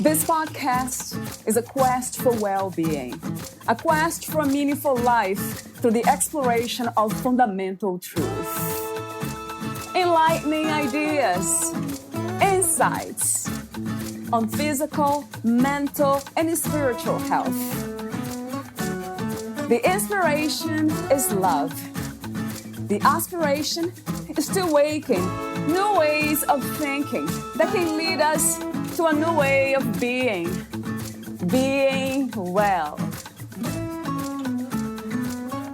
This podcast is a quest for well-being, a quest for a meaningful life through the exploration of fundamental truth. Enlightening ideas, insights on physical, mental, and spiritual health. The inspiration is love. The aspiration is to awaken new ways of thinking that can lead us to a new way of being well.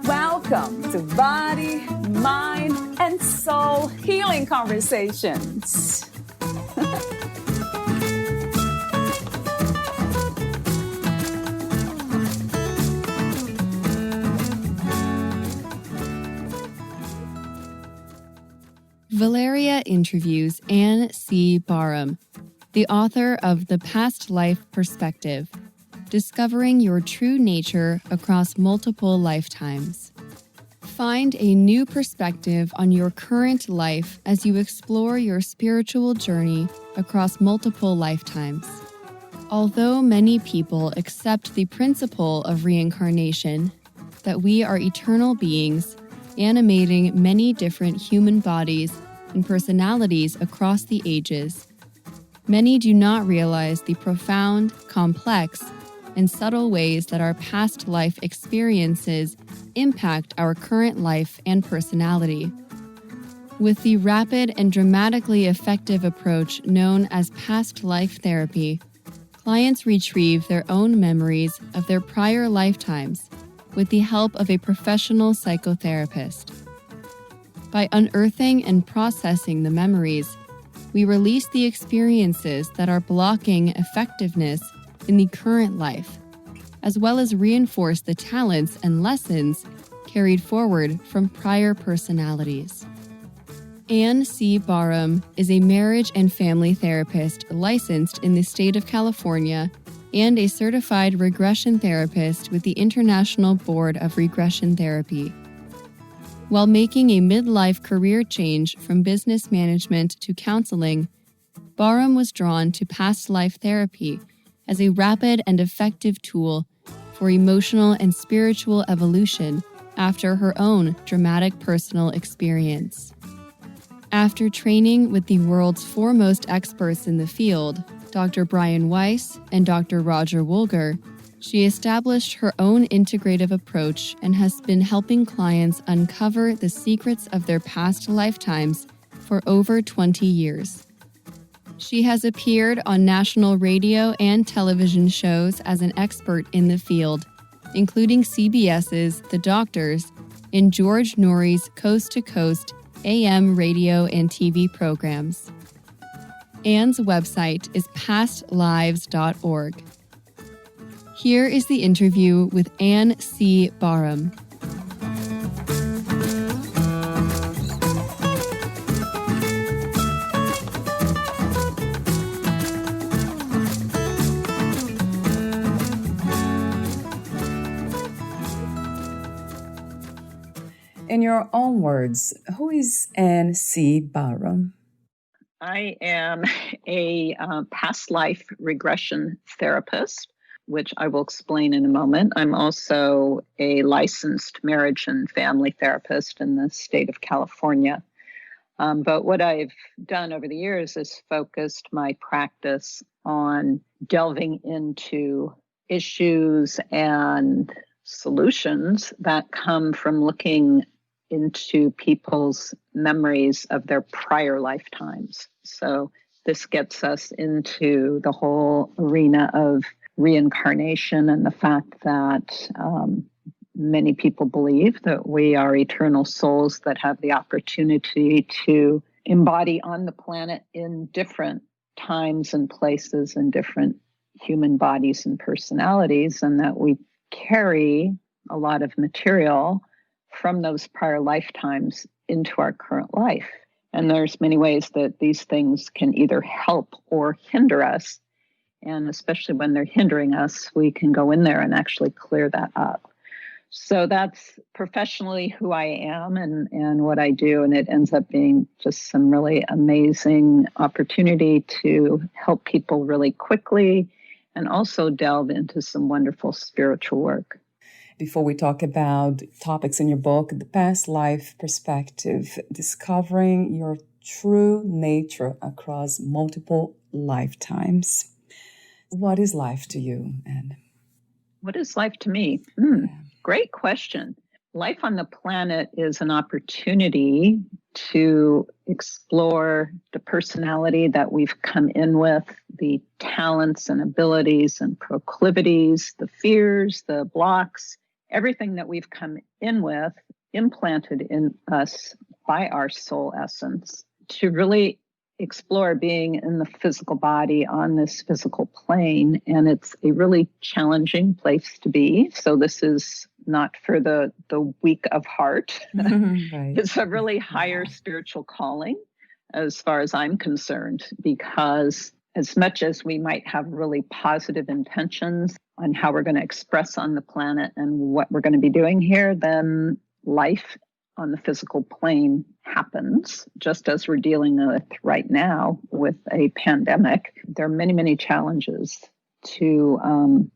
Welcome to Body, Mind, and Soul Healing Conversations. Valeria interviews Ann C Barham, the author of The Past Life Perspective, Discovering Your True Nature Across Multiple Lifetimes. Find a new perspective on your current life as you explore your spiritual journey across multiple lifetimes. Although many people accept the principle of reincarnation, that we are eternal beings animating many different human bodies and personalities across the ages, many do not realize the profound, complex, and subtle ways that our past life experiences impact our current life and personality. With the rapid and dramatically effective approach known as past life therapy, clients retrieve their own memories of their prior lifetimes with the help of a professional psychotherapist. By unearthing and processing the memories, we release the experiences that are blocking effectiveness in the current life, as well as reinforce the talents and lessons carried forward from prior personalities. Ann C Barham is a marriage and family therapist licensed in the state of California and a certified regression therapist with the International Board of Regression Therapy. While making a midlife career change from business management to counseling, Barham was drawn to past life therapy as a rapid and effective tool for emotional and spiritual evolution after her own dramatic personal experience. After training with the world's foremost experts in the field, Dr. Brian Weiss and Dr. Roger Wolger, she established her own integrative approach and has been helping clients uncover the secrets of their past lifetimes for over 20 years. She has appeared on national radio and television shows as an expert in the field, including CBS's The Doctors and George Norrie's Coast to Coast AM radio and TV programs. Ann's website is pastlives.org. Here is the interview with Ann C Barham. In your own words, who is Ann C Barham? I am a past life regression therapist, which I will explain in a moment. I'm also a licensed marriage and family therapist in the state of California. But what I've done over the years is focused my practice on delving into issues and solutions that come from looking into people's memories of their prior lifetimes. So this gets us into the whole arena of reincarnation and the fact that many people believe that we are eternal souls that have the opportunity to embody on the planet in different times and places and different human bodies and personalities, and that we carry a lot of material from those prior lifetimes into our current life. And there's many ways that these things can either help or hinder us. And especially when they're hindering us, we can go in there and actually clear that up. So that's professionally who I am and what I do. And it ends up being just some really amazing opportunity to help people really quickly and also delve into some wonderful spiritual work. Before we talk about topics in your book, the past life perspective, discovering your true nature across multiple lifetimes. What is life to you, Ann? What is life to me? Great question. Life on the planet is an opportunity to explore the personality that we've come in with, the talents and abilities and proclivities, the fears, the blocks, everything that we've come in with, implanted in us by our soul essence, to really explore being in the physical body on this physical plane. And it's a really challenging place to be. So this is not for the weak of heart. Right. It's a really higher spiritual calling as far as I'm concerned, because as much as we might have really positive intentions on how we're going to express on the planet and what we're going to be doing here, then life on the physical plane happens, just as we're dealing with right now with a pandemic. There are many, many challenges to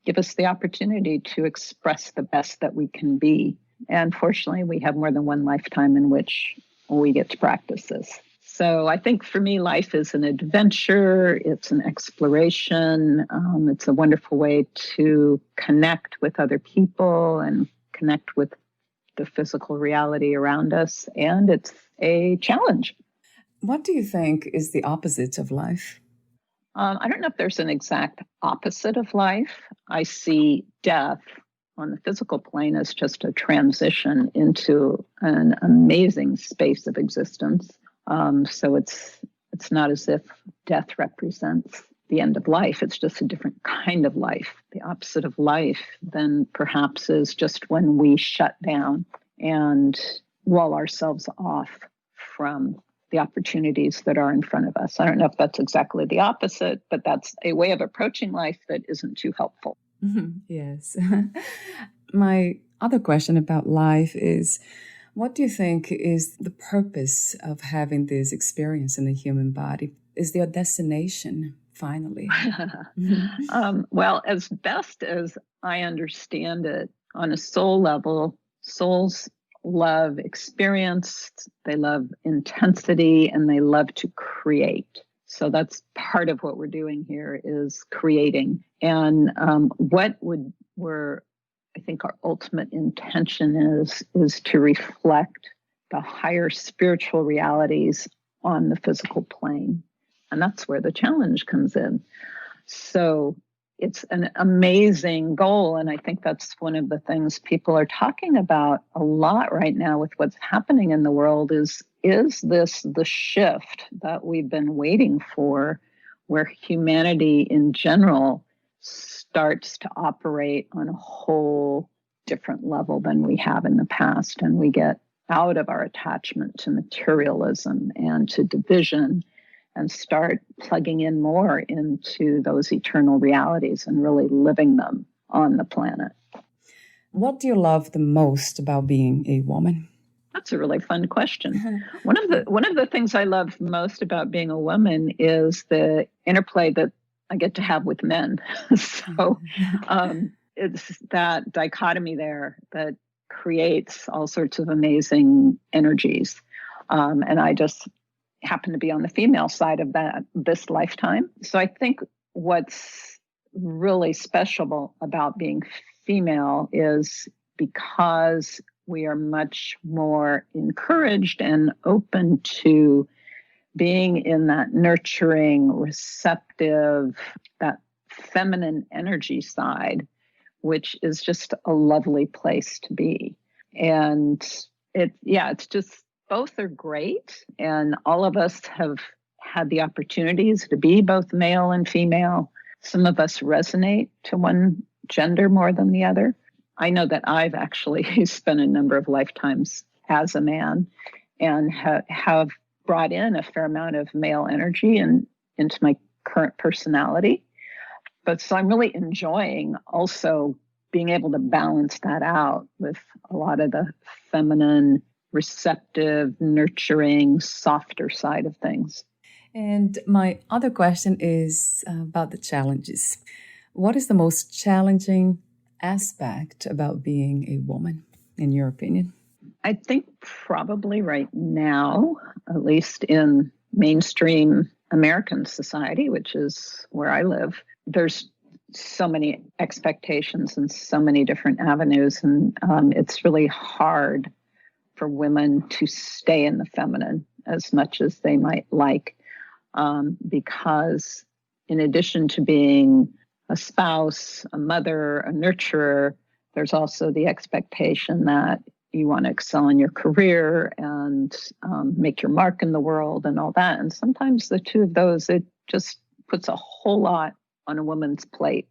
give us the opportunity to express the best that we can be. And fortunately, we have more than one lifetime in which we get to practice this. So I think for me, life is an adventure. It's an exploration. It's a wonderful way to connect with other people and connect with the physical reality around us. And it's a challenge. What do you think is the opposite of life? I don't know if there's an exact opposite of life. I see death on the physical plane as just a transition into an amazing space of existence. So it's not as if death represents the end of life. It's just a different kind of life. The opposite of life then perhaps is just when we shut down and wall ourselves off from the opportunities that are in front of us. I don't know if that's exactly the opposite, but that's a way of approaching life that isn't too helpful. Yes. My other question about life is, what do you think is the purpose of having this experience in the human body? Is there a destination, finally? Well, as best as I understand it, on a soul level, souls love experience, they love intensity, and they love to create. So that's part of what we're doing here is creating. And I think our ultimate intention is to reflect the higher spiritual realities on the physical plane. And that's where the challenge comes in. So it's an amazing goal. And I think that's one of the things people are talking about a lot right now with what's happening in the world is this the shift that we've been waiting for, where humanity in general starts to operate on a whole different level than we have in the past. And we get out of our attachment to materialism and to division and start plugging in more into those eternal realities and really living them on the planet. What do you love the most about being a woman? That's a really fun question. One of the things I love most about being a woman is the interplay that I get to have with men. So it's that dichotomy there that creates all sorts of amazing energies. And I just happen to be on the female side of this lifetime. So I think what's really special about being female is because we are much more encouraged and open to being in that nurturing, receptive, that feminine energy side, which is just a lovely place to be. And it's just both are great. And all of us have had the opportunities to be both male and female. Some of us resonate to one gender more than the other. I know that I've actually spent a number of lifetimes as a man and have brought in a fair amount of male energy into my current personality. But so I'm really enjoying also being able to balance that out with a lot of the feminine, receptive, nurturing, softer side of things. And my other question is about the challenges. What is the most challenging aspect about being a woman, in your opinion? I think probably right now, at least in mainstream American society, which is where I live, there's so many expectations and so many different avenues. And it's really hard for women to stay in the feminine as much as they might like, because in addition to being a spouse, a mother, a nurturer, there's also the expectation that you want to excel in your career and make your mark in the world and all that. And sometimes the two of those, it just puts a whole lot on a woman's plate,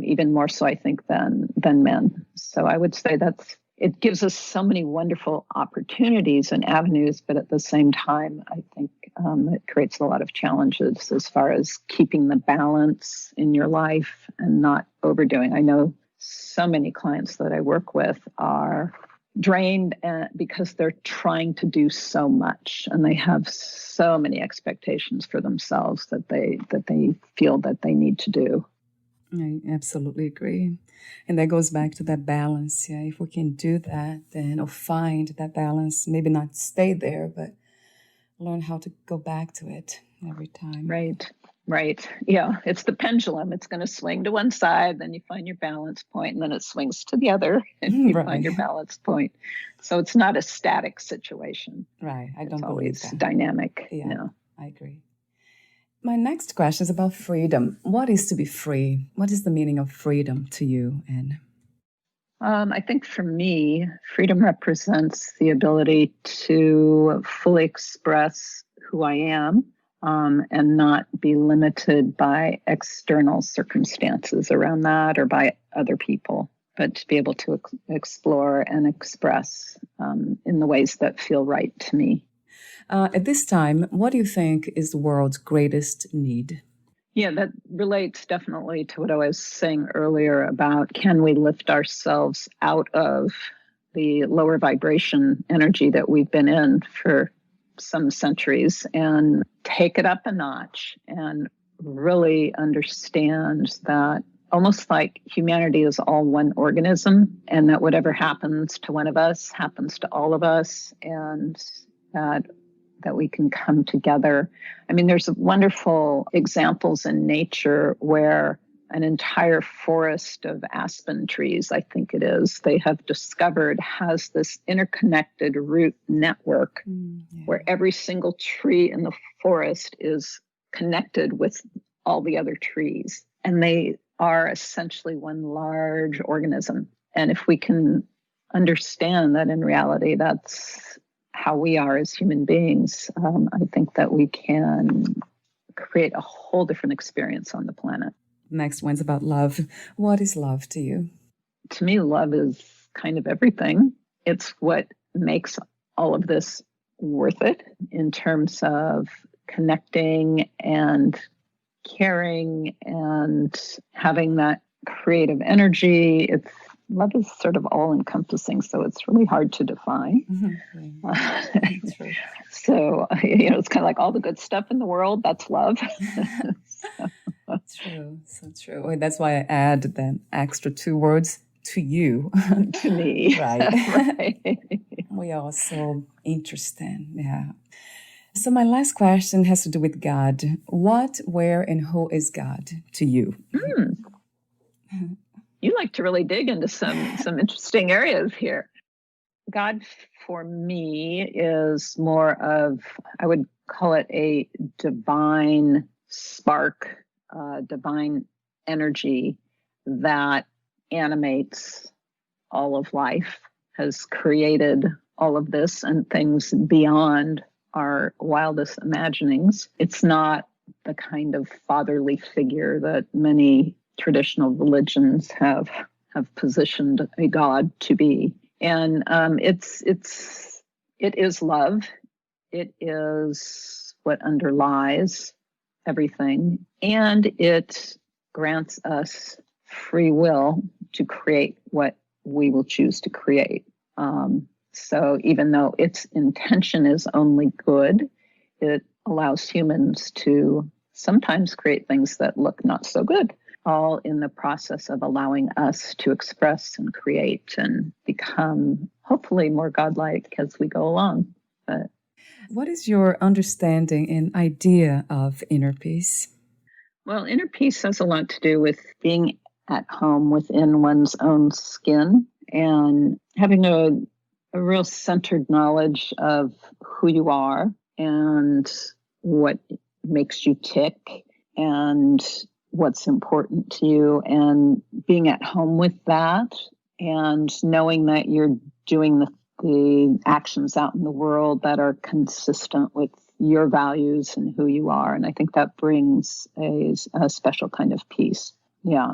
even more so, I think, than men. So I would say it gives us so many wonderful opportunities and avenues, but at the same time, I think it creates a lot of challenges as far as keeping the balance in your life and not overdoing. I know so many clients that I work with are drained because they're trying to do so much, and they have so many expectations for themselves that they feel that they need to do. I absolutely agree. And that goes back to that balance. Yeah, if we can do that, then or find that balance, maybe not stay there, but learn how to go back to it every time. Right. Yeah, it's the pendulum. It's going to swing to one side, then you find your balance point, and then it swings to the other, and you find your balance point. So it's not a static situation. Right. I don't believe it's always dynamic. Yeah, no. I agree. My next question is about freedom. What is to be free? What is the meaning of freedom to you, Ann? I think for me, freedom represents the ability to fully express who I am, and not be limited by external circumstances around that or by other people, but to be able to explore and express in the ways that feel right to me. At this time, what do you think is the world's greatest need? Yeah, that relates definitely to what I was saying earlier about can we lift ourselves out of the lower vibration energy that we've been in for some centuries and take it up a notch and really understand that almost like humanity is all one organism, and that whatever happens to one of us happens to all of us, and that we can come together. I mean, there's wonderful examples in nature where an entire forest of aspen trees, I think it is, they have discovered has this interconnected root network where every single tree in the forest is connected with all the other trees. And they are essentially one large organism. And if we can understand that in reality, that's how we are as human beings, I think that we can create a whole different experience on the planet. Next one's about love. What is love to you? To me, love is kind of everything. It's what makes all of this worth it in terms of connecting and caring and having that creative energy. Love is sort of all-encompassing, so it's really hard to define. True. So, it's kind of like all the good stuff in the world, that's love. True, so true. Well, that's why I add the extra 2 words, to you. To me. Right. We are so interesting, yeah. So my last question has to do with God. What, where, and who is God to you? You like to really dig into some interesting areas here. God for me is more of, I would call it a divine spark, divine energy that animates all of life, has created all of this and things beyond our wildest imaginings. It's not the kind of fatherly figure that many traditional religions have positioned a God to be. And it is love. It is what underlies everything. And it grants us free will to create what we will choose to create. So even though its intention is only good, it allows humans to sometimes create things that look not so good. all in the process of allowing us to express and create and become hopefully more godlike as we go along. But what is your understanding and idea of inner peace? Well, inner peace has a lot to do with being at home within one's own skin and having a real centered knowledge of who you are and what makes you tick and what's important to you, and being at home with that and knowing that you're doing the actions out in the world that are consistent with your values and who you are. And I think that brings a special kind of peace. Yeah.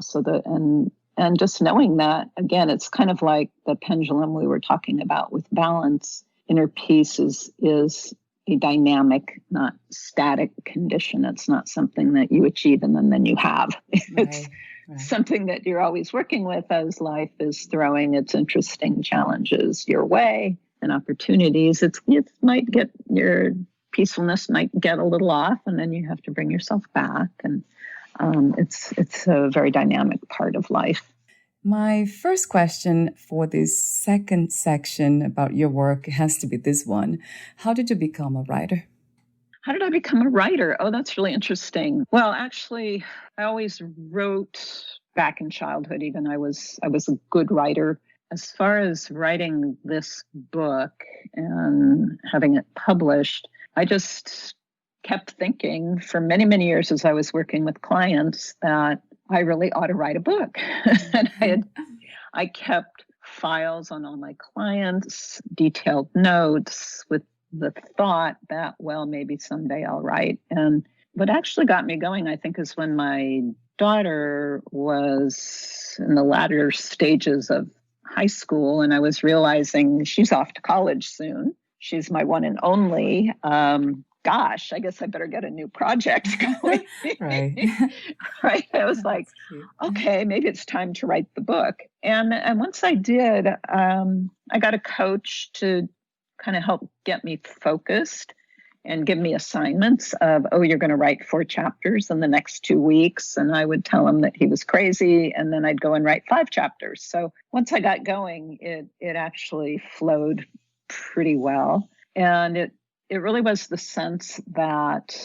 And just knowing that, again, it's kind of like the pendulum we were talking about with balance. Inner peace is a dynamic, not static condition. It's not something that you achieve and then you have. It's something that you're always working with as life is throwing its interesting challenges your way and opportunities. It might get, your peacefulness might get a little off, and then you have to bring yourself back. And it's a very dynamic part of life. My first question for this second section about your work has to be this one. How did you become a writer? How did I become a writer? Oh, that's really interesting. Well, actually, I always wrote back in childhood. Even I was a good writer. As far as writing this book and having it published, I just kept thinking for many, many years as I was working with clients that I really ought to write a book. And I kept files on all my clients, detailed notes with the thought that, well, maybe someday I'll write. And what actually got me going, I think, is when my daughter was in the latter stages of high school, and I was realizing she's off to college soon. She's my one and only. Gosh, I guess I better get a new project going. Right. Right. I was like, okay, maybe it's time to write the book. And once I did, I got a coach to kind of help get me focused and give me assignments of, oh, you're going to write 4 chapters in the next 2 weeks. And I would tell him that he was crazy. And then I'd go and write 5 chapters. So once I got going, it actually flowed pretty well. And it really was the sense that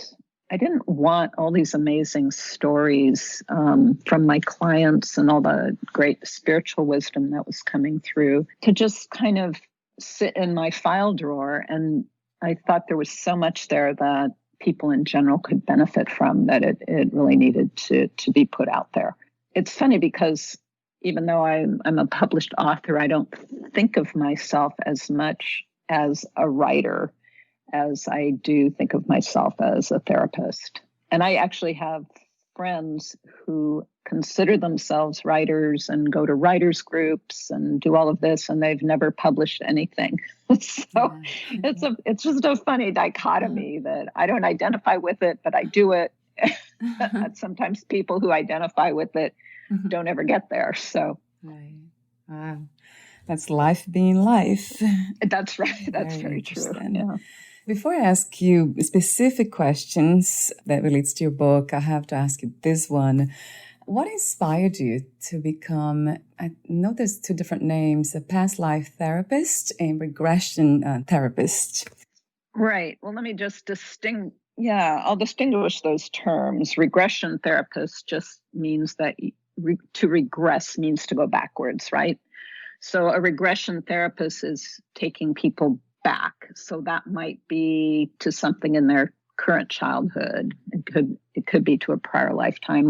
I didn't want all these amazing stories from my clients and all the great spiritual wisdom that was coming through to just kind of sit in my file drawer. And I thought there was so much there that people in general could benefit from, that it really needed to be put out there. It's funny because even though I'm a published author, I don't think of myself as much as a writer as I do think of myself as a therapist. And I actually have friends who consider themselves writers and go to writers groups and do all of this, and they've never published anything. So it's just a funny dichotomy that I don't identify with it, but I do it. Sometimes people who identify with it don't ever get there. So wow. That's life being life. That's right. That's very true. Yeah. Before I ask you specific questions that relates to your book, I have to ask you this one. What inspired you to become, I know there's 2 different names, a past life therapist and regression therapist? Right. Well, let me just I'll distinguish those terms. Regression therapist just means that to regress means to go backwards, right? So a regression therapist is taking people back. So that might be to something in their current childhood. It could be to a prior lifetime.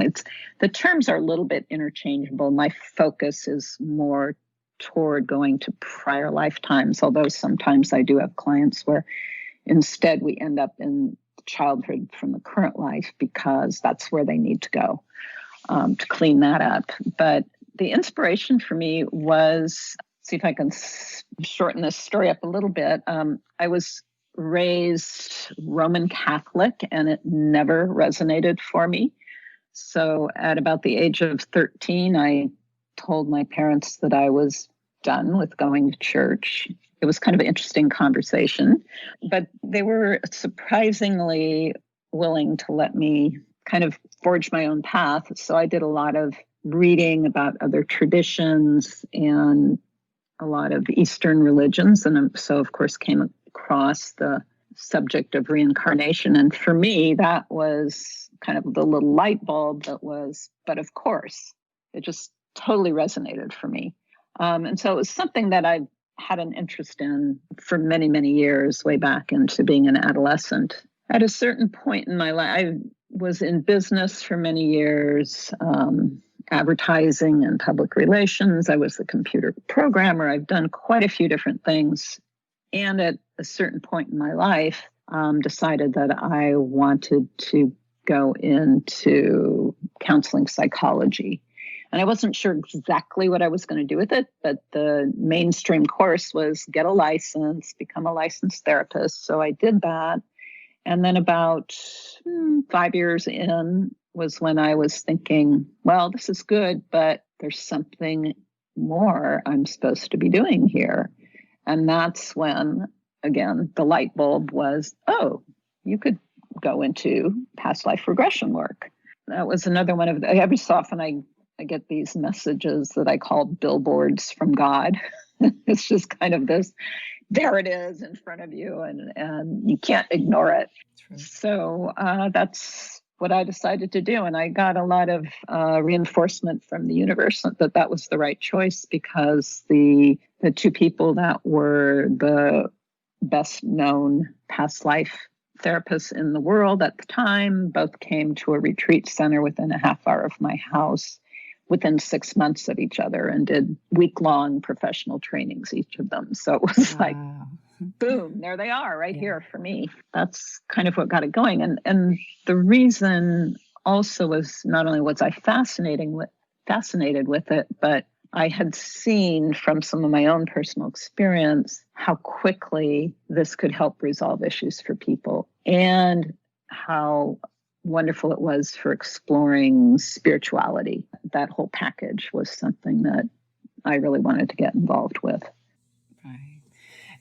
The terms are a little bit interchangeable. My focus is more toward going to prior lifetimes, although sometimes I do have clients where instead we end up in childhood from the current life because that's where they need to go to clean that up. But the inspiration for me was, see if I can shorten this story up a little bit. I was raised Roman Catholic, and it never resonated for me. So at about the age of 13, I told my parents that I was done with going to church. It was kind of an interesting conversation, but they were surprisingly willing to let me kind of forge my own path. So I did a lot of reading about other traditions and a lot of Eastern religions. And so, of course, came across the subject of reincarnation. And for me, that was kind of the little light bulb that was, but of course, it just totally resonated for me. And so it was something that I had an interest in for many, many years, way back into being an adolescent. At a certain point in my life, I was in business for many years, advertising and public relations. I was the computer programmer. I've done quite a few different things. And at a certain point in my life, decided that I wanted to go into counseling psychology. And I wasn't sure exactly what I was going to do with it, but the mainstream course was get a license, become a licensed therapist. So I did that. And then about 5 years in was when I was thinking, well, this is good, but there's something more I'm supposed to be doing here. And that's when, again, the light bulb was, oh, you could go into past life regression work. That was another one of the, every so often I get these messages that I call billboards from God. It's just kind of this, there it is in front of you, and you can't ignore it. Right. So that's what I decided to do. And I got a lot of reinforcement from the universe that that was the right choice, because the two people that were the best known past life therapists in the world at the time both came to a retreat center within a half hour of my house within 6 months of each other and did week-long professional trainings, each of them. So it was like, boom, there they are right here for me. That's kind of what got it going. And the reason also was not only was I fascinated with it, but I had seen from some of my own personal experience how quickly this could help resolve issues for people, and how wonderful it was for exploring spirituality. That whole package was something that I really wanted to get involved with. Right.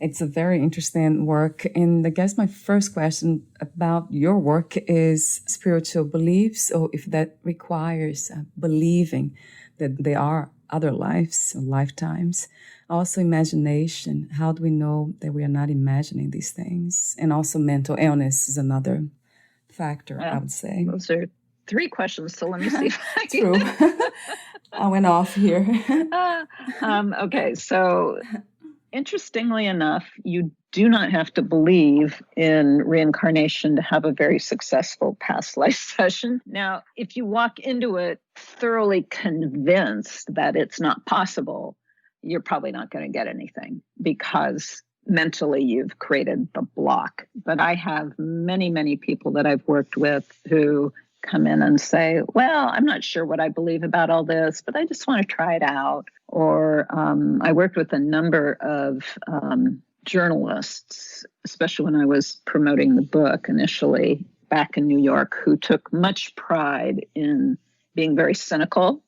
It's a very interesting work. And I guess my first question about your work is spiritual beliefs, or if that requires believing that there are other lives, lifetimes. Also imagination. How do we know that we are not imagining these things? And also mental illness is another factor, I would say. Those are 3 questions, so let me see if I can. True. I went off here. Okay, so interestingly enough, you do not have to believe in reincarnation to have a very successful past life session. Now, if you walk into it thoroughly convinced that it's not possible, you're probably not going to get anything, because mentally you've created the block. But I have many, many people that I've worked with who come in and say, well, I'm not sure what I believe about all this, but I just want to try it out. Or I worked with a number of journalists, especially when I was promoting the book initially back in New York, who took much pride in being very cynical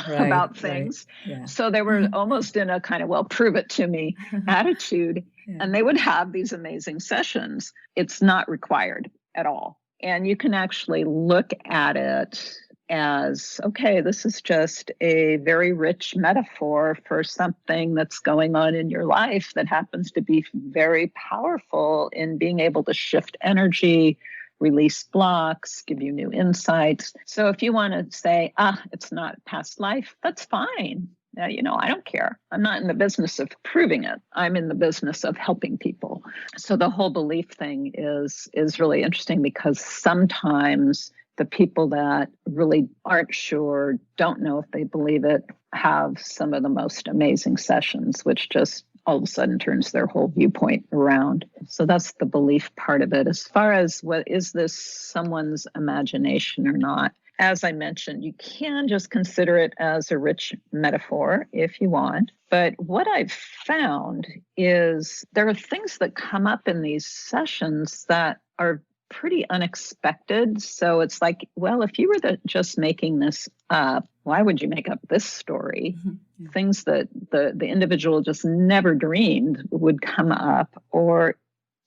about things. Right. Yeah. So they were almost in a kind of, well, prove it to me attitude. Yeah. And they would have these amazing sessions. It's not required at all. And you can actually look at it as, okay, this is just a very rich metaphor for something that's going on in your life that happens to be very powerful in being able to shift energy, release blocks, give you new insights. So if you want to say, it's not past life, that's fine. I don't care. I'm not in the business of proving it. I'm in the business of helping people. So the whole belief thing is really interesting, because sometimes the people that really aren't sure, don't know if they believe it, have some of the most amazing sessions, which just all of a sudden turns their whole viewpoint around. So that's the belief part of it. As far as what is this someone's imagination or not, as I mentioned, you can just consider it as a rich metaphor if you want. But what I've found is there are things that come up in these sessions that are pretty unexpected. So it's like, well, if you were just making this up, why would you make up this story? Mm-hmm. Yeah. Things that the individual just never dreamed would come up. Or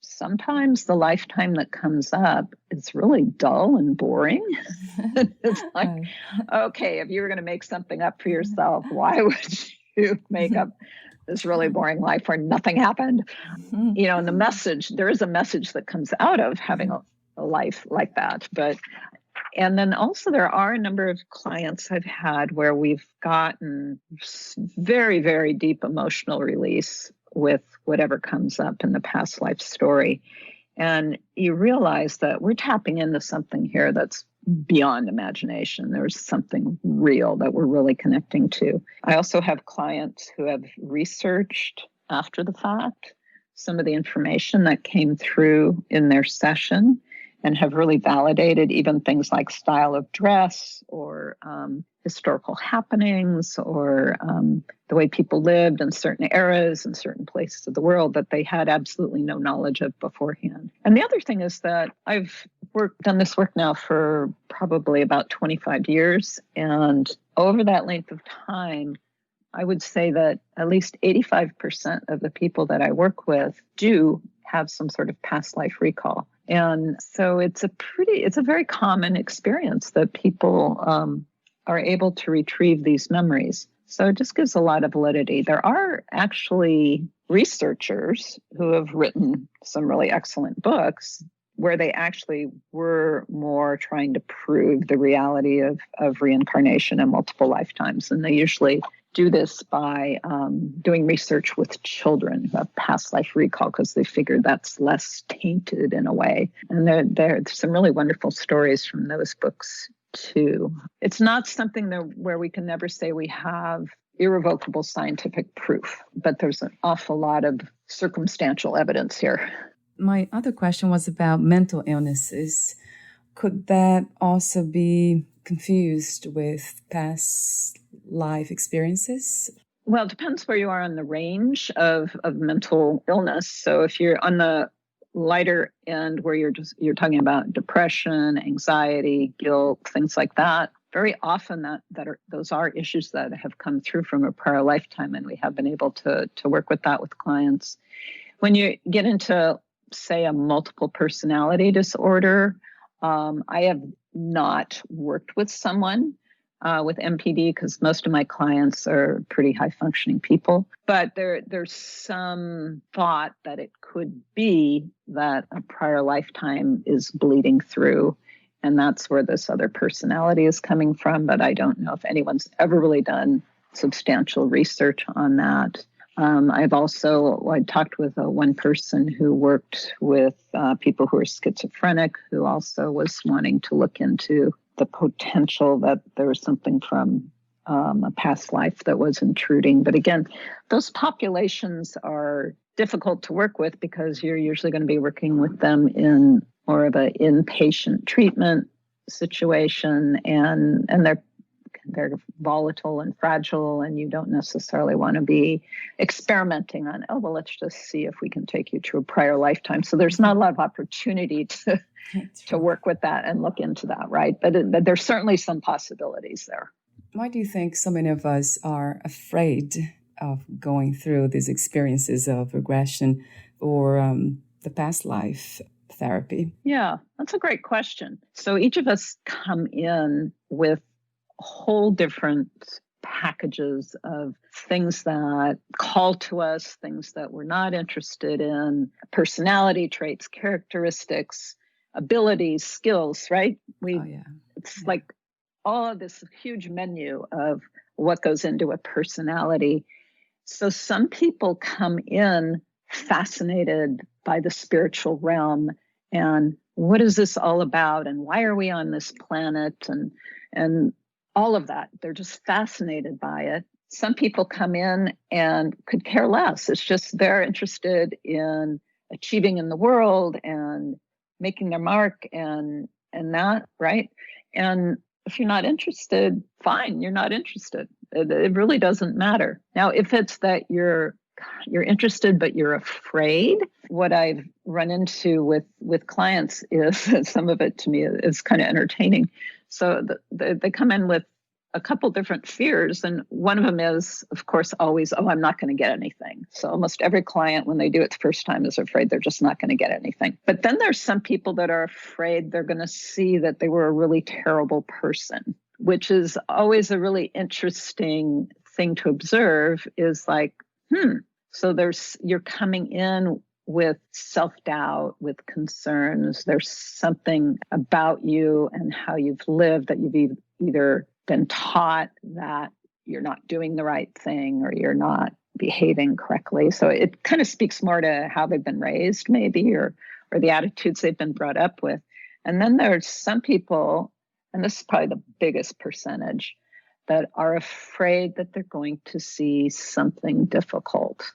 sometimes the lifetime that comes up is really dull and boring. It's like, Right. okay, if you were going to make something up for yourself, why would you make up this really boring life where nothing happened? And the message, there is a message that comes out of having a life like that. And then also there are a number of clients I've had where we've gotten very, very deep emotional release with whatever comes up in the past life story. And you realize that we're tapping into something here that's beyond imagination. There's something real that we're really connecting to. I also have clients who have researched after the fact some of the information that came through in their session and have really validated even things like style of dress or historical happenings or the way people lived in certain eras and certain places of the world that they had absolutely no knowledge of beforehand. And the other thing is that I've done this work now for probably about 25 years. And over that length of time, I would say that at least 85% of the people that I work with do have some sort of past life recall. And so it's a very common experience that people are able to retrieve these memories. So it just gives a lot of validity. There are actually researchers who have written some really excellent books where they actually were more trying to prove the reality of reincarnation and multiple lifetimes. And they usually do this by doing research with children who have past life recall because they figure that's less tainted in a way. And there's some really wonderful stories from those books too. It's not something where we can never say we have irrevocable scientific proof, but there's an awful lot of circumstantial evidence here. My other question was about mental illnesses. Could that also be confused with past life experiences? Well, it depends where you are on the range of mental illness. So if you're on the lighter end where you're talking about depression, anxiety, guilt, things like that, very often those are issues that have come through from a prior lifetime, and we have been able to work with that with clients. When you get into, say, a multiple personality disorder, I have not worked with someone with MPD because most of my clients are pretty high functioning people. But there's some thought that it could be that a prior lifetime is bleeding through. And that's where this other personality is coming from. But I don't know if anyone's ever really done substantial research on that. I talked with one person who worked with people who are schizophrenic, who also was wanting to look into the potential that there was something from a past life that was intruding. But again, those populations are difficult to work with because you're usually going to be working with them in more of an inpatient treatment situation, and they're volatile and fragile, and you don't necessarily want to be experimenting on, let's just see if we can take you to a prior lifetime. So there's not a lot of opportunity to work with that and look into that, right? But there's certainly some possibilities there. Why do you think so many of us are afraid of going through these experiences of regression or the past life therapy? Yeah, that's a great question. So each of us come in with whole different packages of things that call to us, things that we're not interested in, personality traits, characteristics, abilities, skills, right? It's like all of this huge menu of what goes into a personality. So some people come in fascinated by the spiritual realm and what is this all about and why are we on this planet and all of that. They're just fascinated by it. Some people come in and could care less. It's just they're interested in achieving in the world and making their mark and that, right? And if you're not interested, fine, you're not interested. It really doesn't matter. Now, if it's that you're interested, but you're afraid, what I've run into with clients is some of it to me is kind of entertaining. So they come in with a couple different fears. And one of them is, of course, always, oh, I'm not going to get anything. So almost every client, when they do it the first time, is afraid they're just not going to get anything. But then there's some people that are afraid they're going to see that they were a really terrible person, which is always a really interesting thing to observe, is like, so you're coming in with self-doubt, with concerns. There's something about you and how you've lived that you've either been taught that you're not doing the right thing or you're not behaving correctly. So it kind of speaks more to how they've been raised, maybe, or the attitudes they've been brought up with. And then there's some people, and this is probably the biggest percentage, that are afraid that they're going to see something difficult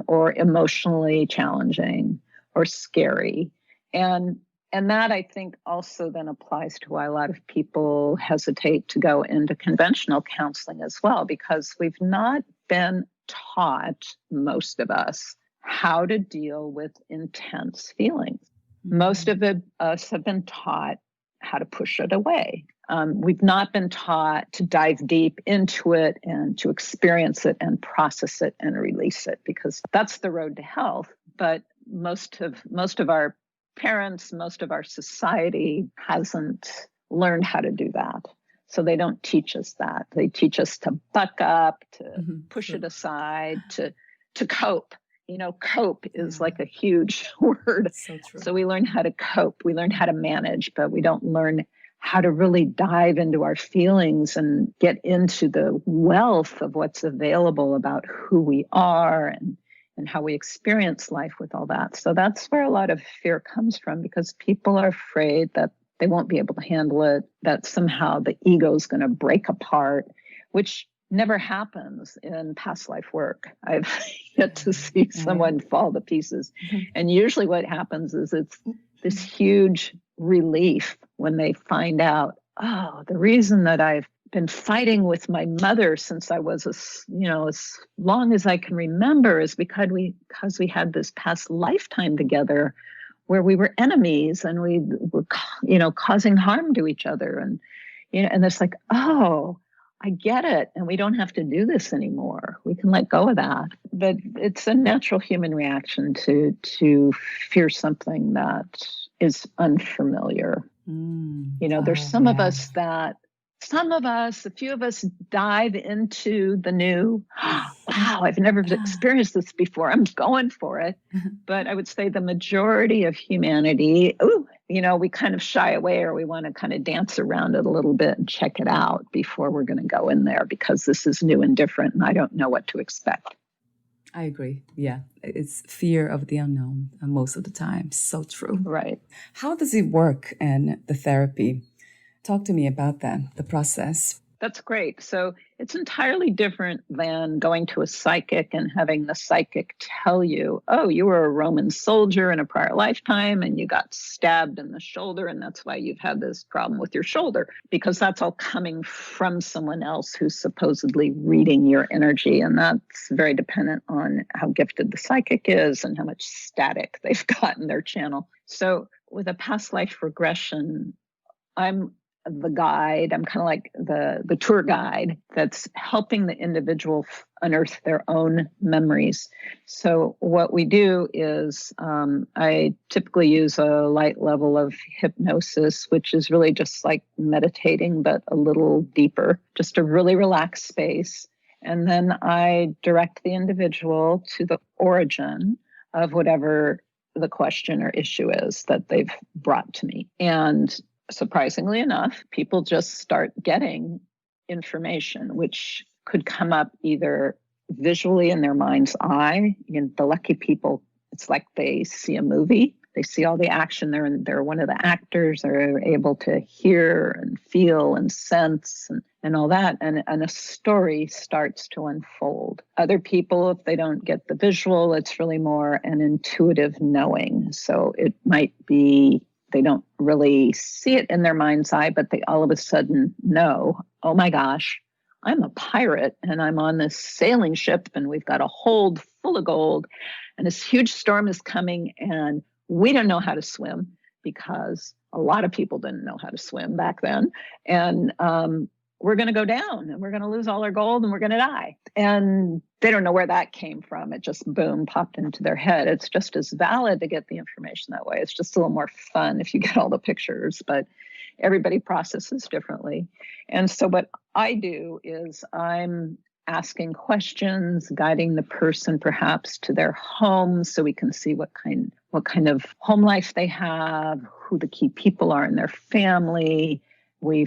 or emotionally challenging or scary. And that, I think, also then applies to why a lot of people hesitate to go into conventional counseling as well, because we've not been taught, most of us, how to deal with intense feelings. Mm-hmm. Most of us have been taught how to push it away. We've not been taught to dive deep into it and to experience it and process it and release it, because that's the road to health. But most of our parents, most of our society hasn't learned how to do that. So they don't teach us that. They teach us to buck up, to push it aside, to cope. Cope is like a huge word. So true. So we learn how to cope. We learn how to manage, but we don't learn how to really dive into our feelings and get into the wealth of what's available about who we are and how we experience life with all that. So that's where a lot of fear comes from, because people are afraid that they won't be able to handle it, that somehow the ego is going to break apart, which never happens in past life work. I've yet to see someone fall to pieces. And usually what happens is it's this huge relief when they find out, oh, the reason that I've been fighting with my mother since I was as long as I can remember is because we had this past lifetime together where we were enemies and we were, causing harm to each other. And it's like, oh, I get it. And we don't have to do this anymore. We can let go of that. But it's a natural human reaction to fear something that is unfamiliar. There's a few of us dive into the new. Wow, I've never experienced this before. I'm going for it. But I would say the majority of humanity, we kind of shy away, or we want to kind of dance around it a little bit and check it out before we're going to go in there, because this is new and different and I don't know what to expect. I agree. Yeah. It's fear of the unknown most of the time. So true. Right. How does it work in the therapy? Talk to me about that, the process. That's great. So it's entirely different than going to a psychic and having the psychic tell you, oh, you were a Roman soldier in a prior lifetime and you got stabbed in the shoulder, and that's why you've had this problem with your shoulder, because that's all coming from someone else who's supposedly reading your energy. And that's very dependent on how gifted the psychic is and how much static they've got in their channel. So with a past life regression, I'm the guide. I'm kind of like the tour guide that's helping the individual unearth their own memories. So what we do is I typically use a light level of hypnosis, which is really just like meditating, but a little deeper, just a really relaxed space. And then I direct the individual to the origin of whatever the question or issue is that they've brought to me. And surprisingly enough, people just start getting information, which could come up either visually in their mind's eye. The lucky people, it's like they see a movie. They see all the action. They're one of the actors. They're able to hear and feel and sense and all that. And a story starts to unfold. Other people, if they don't get the visual, it's really more an intuitive knowing. So it might be they don't really see it in their mind's eye, but they all of a sudden know, oh my gosh, I'm a pirate and I'm on this sailing ship and we've got a hold full of gold and this huge storm is coming and we don't know how to swim, because a lot of people didn't know how to swim back then. And we're going to go down and we're going to lose all our gold and we're going to die. And they don't know where that came from. It just, boom, popped into their head. It's just as valid to get the information that way. It's just a little more fun if you get all the pictures, but everybody processes differently. And so what I do is I'm asking questions, guiding the person perhaps to their home so we can see what kind of home life they have, who the key people are in their family. We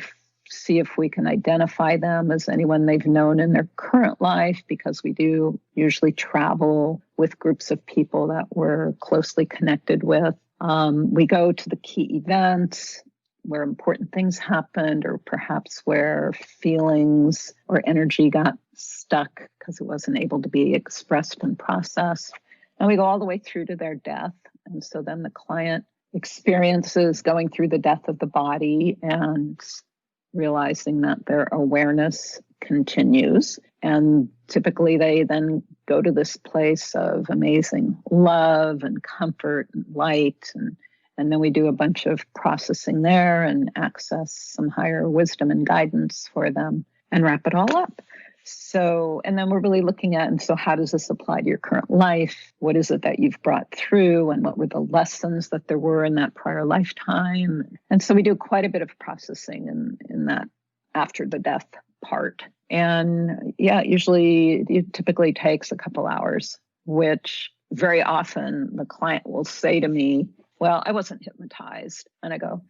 see if we can identify them as anyone they've known in their current life, because we do usually travel with groups of people that we're closely connected with. We go to the key events where important things happened, or perhaps where feelings or energy got stuck because it wasn't able to be expressed and processed. And we go all the way through to their death. And so then the client experiences going through the death of the body and realizing that their awareness continues. And typically they then go to this place of amazing love and comfort and light. And then we do a bunch of processing there and access some higher wisdom and guidance for them and wrap it all up. So, and then we're really looking at, and so how does this apply to your current life? What is it that you've brought through? And what were the lessons that there were in that prior lifetime? And so we do quite a bit of processing in that after the death part. And yeah, it typically takes a couple hours, which very often the client will say to me, well, I wasn't hypnotized. And I go,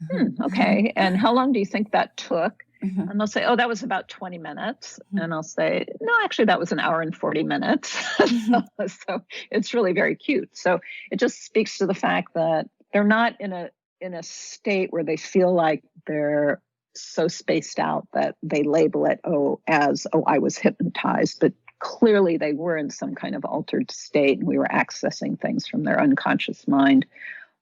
okay. And how long do you think that took? Mm-hmm. And they'll say, oh, that was about 20 minutes. Mm-hmm. And I'll say, no, actually, that was an hour and 40 minutes. Mm-hmm. So it's really very cute. So it just speaks to the fact that they're not in a state where they feel like they're so spaced out that they label it, I was hypnotized. But clearly they were in some kind of altered state and we were accessing things from their unconscious mind,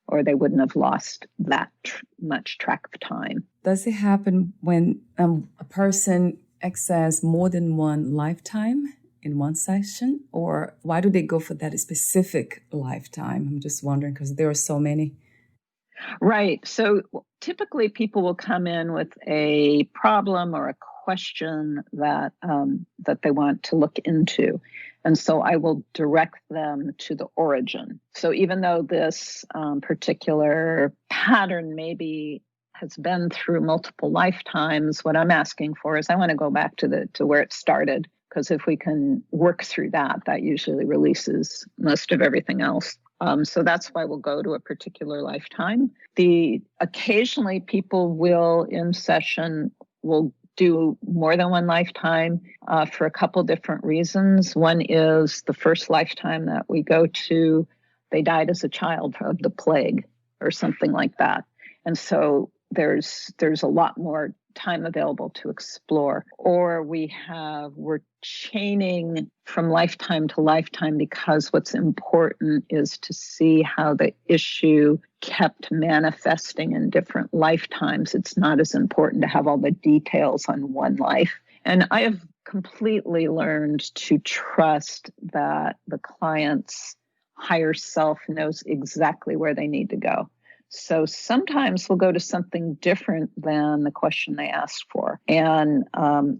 or they wouldn't have lost that much track of time. Does it happen when a person accesses more than one lifetime in one session? Or why do they go for that specific lifetime? I'm just wondering, because there are so many. Right. So typically people will come in with a problem or a question that they want to look into. And so I will direct them to the origin. So even though this particular pattern maybe has been through multiple lifetimes, what I'm asking for is I want to go back to where it started, because if we can work through that usually releases most of everything else. So that's why we'll go to a particular lifetime. Occasionally people will in session will do more than one lifetime for a couple different reasons. One is the first lifetime that we go to, they died as a child of the plague or something like that. And so there's a lot more time available to explore. Or we're chaining from lifetime to lifetime because what's important is to see how the issue kept manifesting in different lifetimes. It's not as important to have all the details on one life. And I have completely learned to trust that the client's higher self knows exactly where they need to go. So sometimes we'll go to something different than the question they asked for. And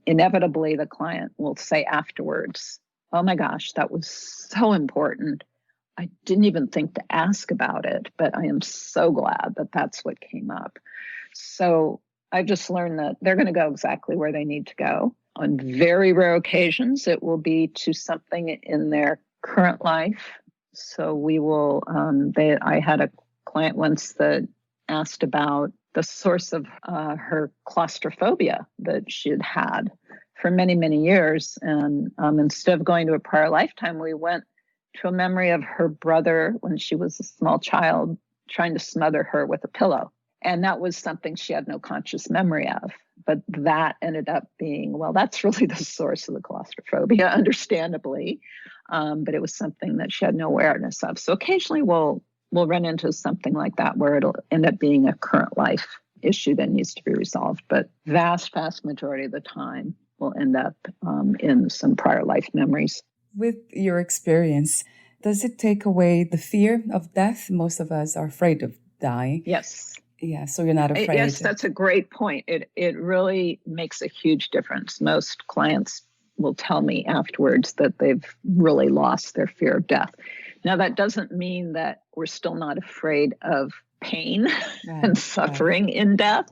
inevitably, the client will say afterwards, oh my gosh, that was so important. I didn't even think to ask about it, but I am so glad that that's what came up. So I've just learned that they're going to go exactly where they need to go. On very rare occasions, it will be to something in their current life. So we will, I had a client once that asked about the source of her claustrophobia that she had had for many, many years. And instead of going to a prior lifetime, we went to a memory of her brother when she was a small child trying to smother her with a pillow. And that was something she had no conscious memory of. But that ended up being, well, that's really the source of the claustrophobia, understandably. But it was something that she had no awareness of. So occasionally we'll run into something like that where it'll end up being a current life issue that needs to be resolved. But vast majority of the time will end up in some prior life memories. With your experience, does it take away the fear of death? Most of us are afraid of dying. Yes. Yeah, so you're not afraid. Yes, that's a great point. It really makes a huge difference. Most clients will tell me afterwards that they've really lost their fear of death. Now, that doesn't mean that we're still not afraid of pain and suffering in death,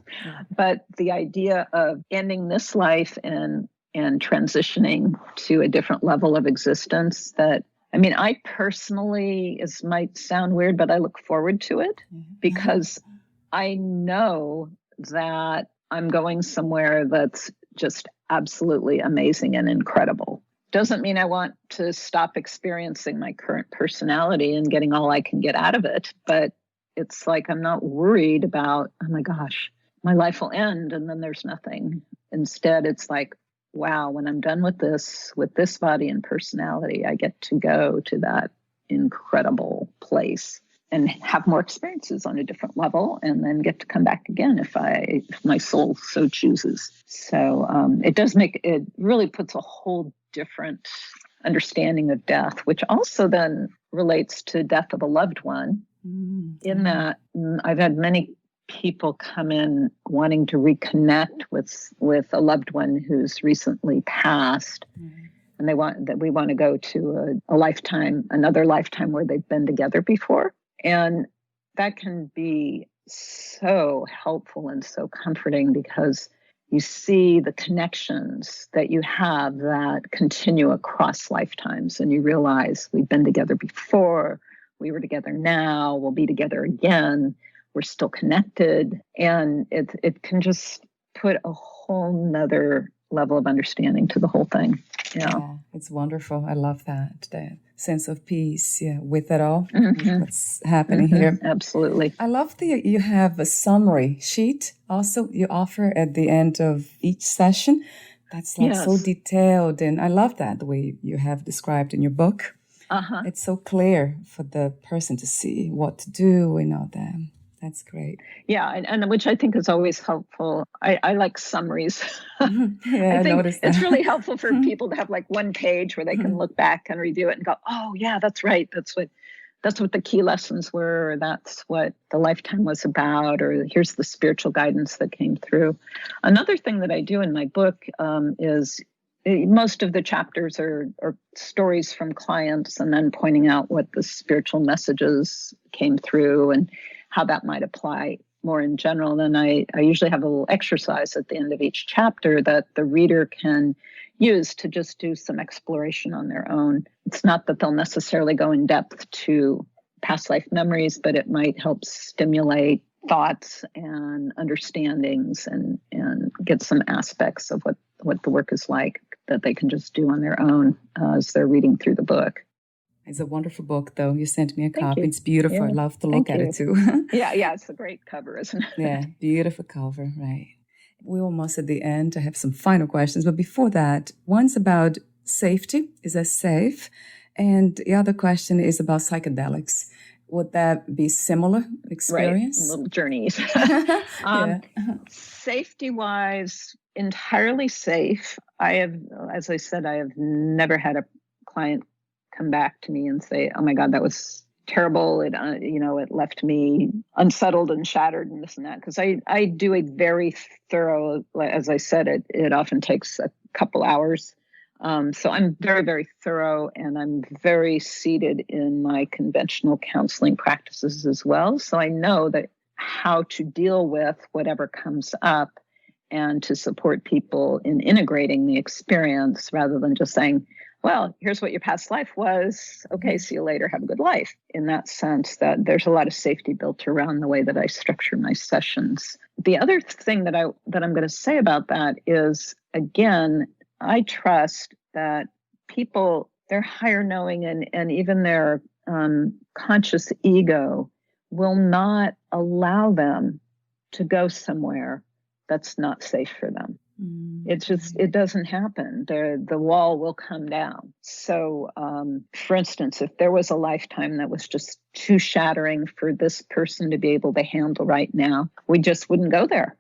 but the idea of ending this life and transitioning to a different level of existence that, I mean, I personally, it might sound weird, but I look forward to it because I know that I'm going somewhere that's just absolutely amazing and incredible. Doesn't mean I want to stop experiencing my current personality and getting all I can get out of it, but it's like I'm not worried about, oh my gosh, my life will end and then there's nothing. Instead, it's like, wow, when I'm done with this body and personality, I get to go to that incredible place and have more experiences on a different level, and then get to come back again if my soul so chooses. So it really puts a whole different understanding of death, which also then relates to death of a loved one. In that I've had many people come in wanting to reconnect with a loved one who's recently passed. And we want to go to a lifetime, another lifetime where they've been together before. And that can be so helpful and so comforting because you see the connections that you have that continue across lifetimes. And you realize we've been together before, we were together now, we'll be together again, we're still connected. And it can just put a whole nother level of understanding to the whole thing. Yeah, it's wonderful. I love that. The sense of peace with it all. What's happening here. Absolutely. I love that you have a summary sheet also you offer at the end of each session. That's like so detailed. And I love that the way you have described in your book. It's so clear for the person to see what to do and all that. That's great. Yeah, and which I think is always helpful. I like summaries. Yeah, I think noticed that. it's really helpful for people to have like one page where they can look back and review it and go, oh yeah, that's right. That's what the key lessons were. Or that's what the lifetime was about. Or here's the spiritual guidance that came through. Another thing that I do in my book is most of the chapters are stories from clients and then pointing out what the spiritual messages came through and how that might apply more in general. Then I usually have a little exercise at the end of each chapter that the reader can use to just do some exploration on their own. It's not that they'll necessarily go in depth to past life memories, but it might help stimulate thoughts and understandings and get some aspects of what the work is like that they can just do on their own as they're reading through the book. It's a wonderful book, though. You sent me a copy. It's beautiful. Yeah. I love to look at it, too. Yeah, it's a great cover, isn't it? Yeah, beautiful cover, right. We're almost at the end. I have some final questions. But before that, one's about safety. Is that safe? And the other question is about psychedelics. Would that be similar experience? Right, little journeys. Safety-wise, entirely safe. As I said, I have never had a client come back to me and say, oh my God, that was terrible. It left me unsettled and shattered and this and that. Because I do a very thorough, as I said, it often takes a couple hours. So I'm very, very thorough and I'm very seated in my conventional counseling practices as well. So I know that how to deal with whatever comes up and to support people in integrating the experience rather than just saying, well, here's what your past life was. Okay, see you later. Have a good life. In that sense, that there's a lot of safety built around the way that I structure my sessions. The other thing that I'm going to say about that is, again, I trust that people, their higher knowing and even their conscious ego will not allow them to go somewhere that's not safe for them. It doesn't happen. The wall will come down. So, for instance, if there was a lifetime that was just too shattering for this person to be able to handle right now, we just wouldn't go there.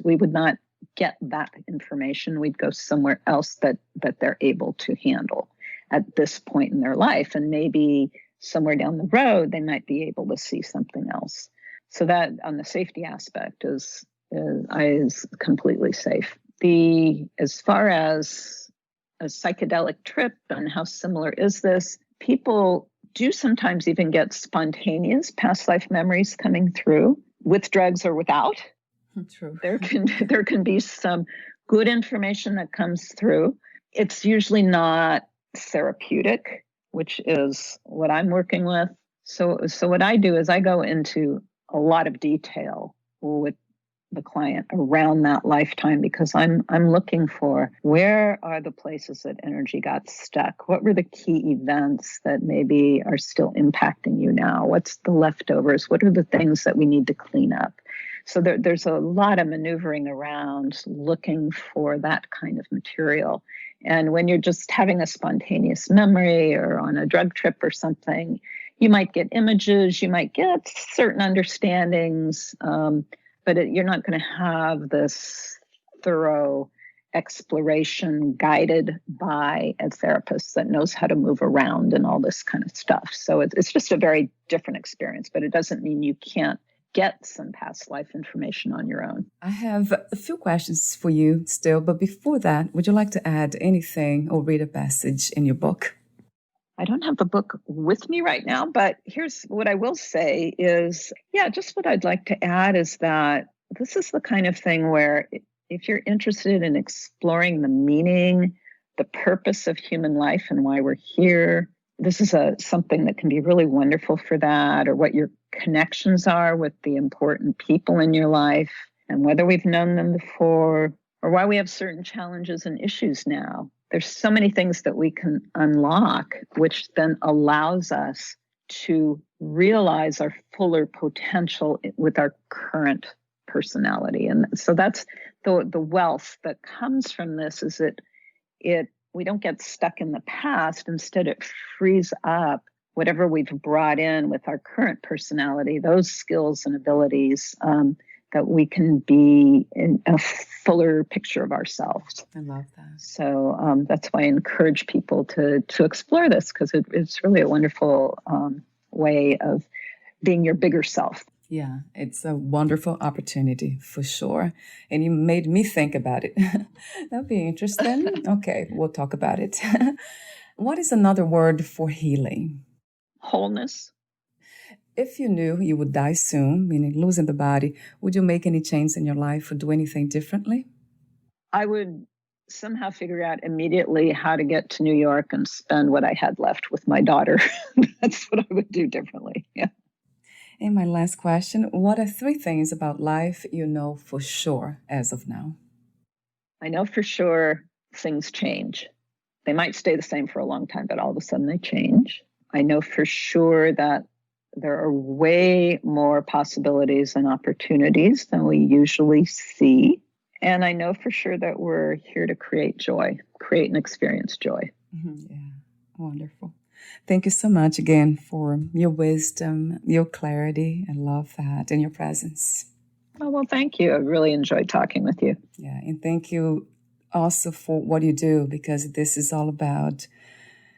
We would not get that information. We'd go somewhere else that they're able to handle at this point in their life. And maybe somewhere down the road, they might be able to see something else. So that on the safety aspect is completely safe. As far as a psychedelic trip and how similar is this, people do sometimes even get spontaneous past life memories coming through with drugs or without. True. There can be some good information that comes through. It's usually not therapeutic, which is what I'm working with. So what I do is I go into a lot of detail with the client around that lifetime, because I'm looking for, where are the places that energy got stuck? What were the key events that maybe are still impacting you now? What's the leftovers? What are the things that we need to clean up? So there's a lot of maneuvering around looking for that kind of material. And when you're just having a spontaneous memory or on a drug trip or something, you might get images, you might get certain understandings, but you're not going to have this thorough exploration guided by a therapist that knows how to move around and all this kind of stuff. So it's just a very different experience, but it doesn't mean you can't get some past life information on your own. I have a few questions for you still, but before that, would you like to add anything or read a passage in your book? I don't have the book with me right now, but here's what I will say is, just what I'd like to add is that this is the kind of thing where if you're interested in exploring the meaning, the purpose of human life and why we're here, this is something that can be really wonderful for that, or what your connections are with the important people in your life and whether we've known them before, or why we have certain challenges and issues now. There's so many things that we can unlock, which then allows us to realize our fuller potential with our current personality. And so that's the wealth that comes from this, is we don't get stuck in the past. Instead, it frees up whatever we've brought in with our current personality, those skills and abilities, that we can be in a fuller picture of ourselves. I love that. So that's why I encourage people to explore this, because it's really a wonderful way of being your bigger self. Yeah, it's a wonderful opportunity for sure. And you made me think about it. That'd be interesting. Okay, we'll talk about it. What is another word for healing? Wholeness. If you knew you would die soon, meaning losing the body, would you make any change in your life or do anything differently? I would somehow figure out immediately how to get to New York and spend what I had left with my daughter. That's what I would do differently. Yeah. And my last question, what are 3 things about life you know for sure as of now? I know for sure things change. They might stay the same for a long time, but all of a sudden they change. I know for sure that there are way more possibilities and opportunities than we usually see. And I know for sure that we're here to create joy, create and experience joy. Yeah, wonderful. Thank you so much again for your wisdom, your clarity. I love that, and your presence. Oh, well, thank you. I really enjoyed talking with you. Yeah, and thank you also for what you do, because this is all about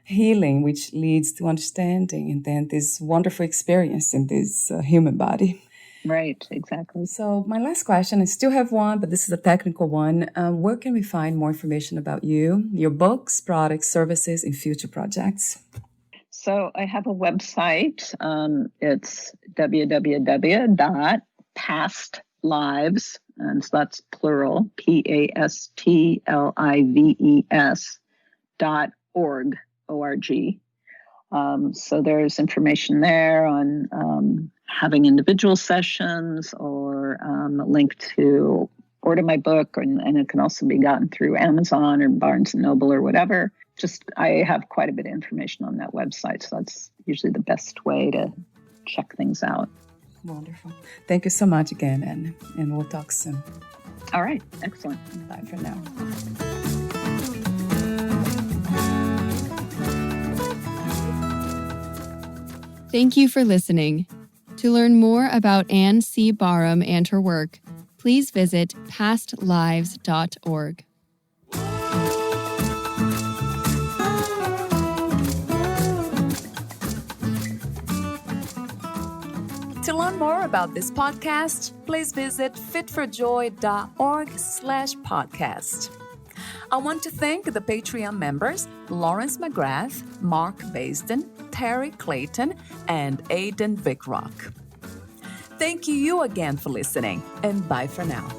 healing, which leads to understanding, and then this wonderful experience in this human body. Right, exactly. So my last question, I still have one, but this is a technical one. Where can we find more information about you, your books, products, services, and future projects? So I have a website. It's www.pastlives, and so that's plural, PASTLIVES.org. O-R-G. So there's information there on having individual sessions, or a link to order my book, and it can also be gotten through Amazon or Barnes & Noble or whatever. I have quite a bit of information on that website, so that's usually the best way to check things out. Wonderful. Thank you so much again, Ann, and we'll talk soon. All right. Excellent. Bye for now. Thank you for listening. To learn more about Ann C Barham and her work, please visit pastlives.org. To learn more about this podcast, please visit fitforjoy.org/podcast. I want to thank the Patreon members Lawrence McGrath, Mark Basden, Terry Clayton, and Aidan Vickrock. Thank you again for listening, and bye for now.